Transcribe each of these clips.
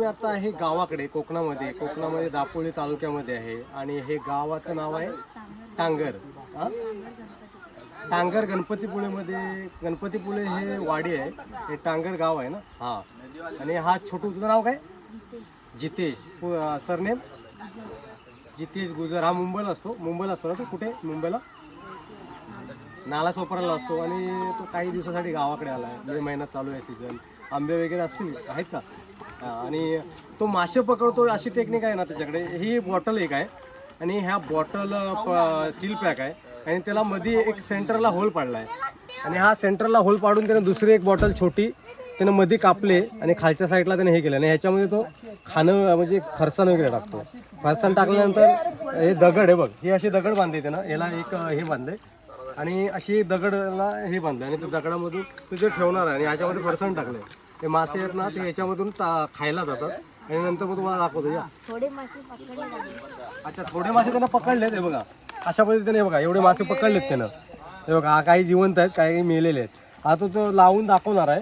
मी आता आहे गावाकडे कोकणामध्ये दापोली तालुक्यामध्ये आहे आणि हे गावाचं नाव आहे टांगर. टांगर गणपतीपुळे हे वाडी आहे, हे टांगर गाव आहे ना. हा, आणि हा छोटू, तुझं नाव काय? जितेश. सरनेम जितेश गुजर. हा मुंबईला असतो ना तो? कुठे मुंबईला? नाला सोपाराला असतो आणि तो काही दिवसासाठी गावाकडे आला आहे. मे महिन्यात चालू आहे सीझन, आंबे वगैरे असतील आहेत का. आणि तो मासे पकडतो, अशी टेक्निक आहे ना त्याच्याकडे. ही बॉटल एक आहे आणि ह्या बॉटल सील पॅक आहे आणि त्याला मध्ये एक सेंटरला होल पाडला आहे आणि हा सेंटरला होल पाडून त्याने दुसरी एक बॉटल छोटी त्याने मध्ये कापले आणि खालच्या साईडला त्याने हे केलं आणि ह्याच्यामध्ये तो खाणं म्हणजे फरसाण वगैरे टाकतो. फरसाण टाकल्यानंतर हे दगड आहे बघ, हे असे दगड बांधले ना, याला एक हे बांधले आणि अशी दगडला हे बांधले आणि त्या दगडामधून तुझे ठेवणार आहे आणि ह्याच्यामध्ये फरसाण टाकले. हे मासे आहेत ना ते याच्यामधून खायला जातात आणि नंतर मग तुम्हाला दाखवतो. या थोडे मासे पकडले. अच्छा, थोडे मासे त्यानं पकडलेत. हे बघा अशा पद्धतीने बघा एवढे मासे पकडलेत त्यानं. हे बघा, काही जिवंत आहेत, काही मेलेले आहेत. आता तो लावून दाखवणार आहे.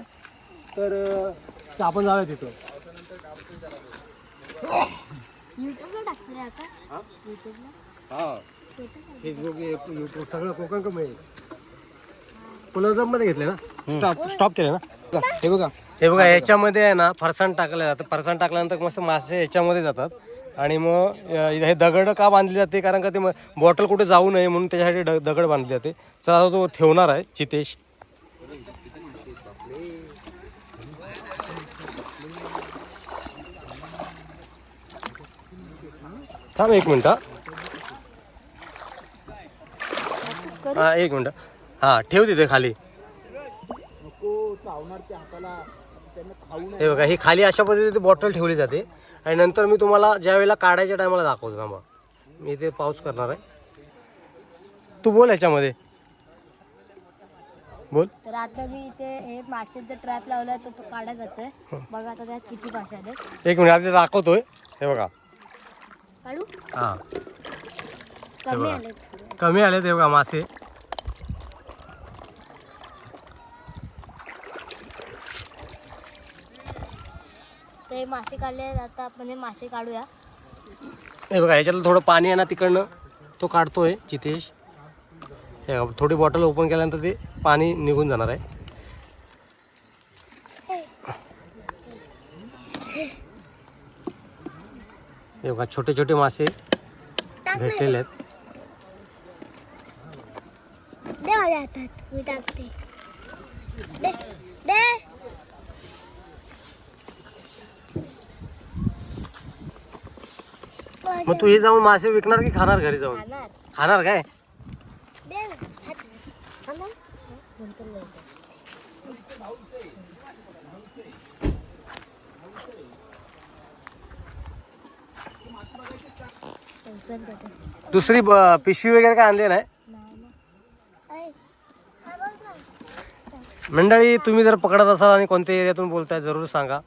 तर आपण जाऊया तिथं. युट्यूबला टाकले आता. युट्यूबला. हा, फेसबुक, युट्यूब सगळं कोकण कमी आहे. कुलरजम मध्ये घेतले ना, स्टॉप केले ना. हे बघा याच्यामध्ये आहे ना फरसाण टाकलं जातं. फरसाण टाकल्यानंतर मस्त मासे याच्यामध्ये जातात आणि मग हे दगड का बांधली जाते, कारण का ते बॉटल कुठे जाऊ नये म्हणून त्याच्यासाठी दगड बांधली जाते. चला तो ठेवणार आहे जितेश. थांब एक मिनिट. हा, एक मिनिट. हा, ठेव तिथे खाली. हे बघा, ही खाली अशा पद्धतीने बॉटल ठेवली जाते आणि नंतर मी तुम्हाला ज्या वेळेला काढायच्या टायमाला दाखवतो. थांबा, मी इथे पाऊस करणार आहे. तू बोल ह्याच्यामध्ये बोल. तर आता मी इथे हे माशाचा ट्रॅप लावलाय तर तो काढा जातोय. बघा आता त्यात किती मासे आले. एक मिनिट, आता दाखवतोय. हे बघा. काढू. हा, कमी आले. कमी आले ते बघा मासे. ते मासे काढले. आता आपण हे मासे काढूया. हे बघा, ह्याच्यातलं थोडं पाणी आहे ना तिकडनं, तो काढतोय जितेश. हे बघा, थोडी बॉटल ओपन केल्यानंतर ते पाणी निघून जाणार आहे. हे बघा, छोटे छोटे मासे भेटलेले आहेत. दे माझ्या हातात, मी टाकते. दे दे. मग तू हे जाऊन मासे विकणार की खाणार घरी जाऊन? खाणार. खाणार काय? दे ना. खाणार. नंतर नाही. दुसरी पिशवी वगैरे काय आणली नाही? मंडळी, तुम्ही जर पकडत असाल आणि कोणत्या एरियातून बोलताय जरूर सांगा.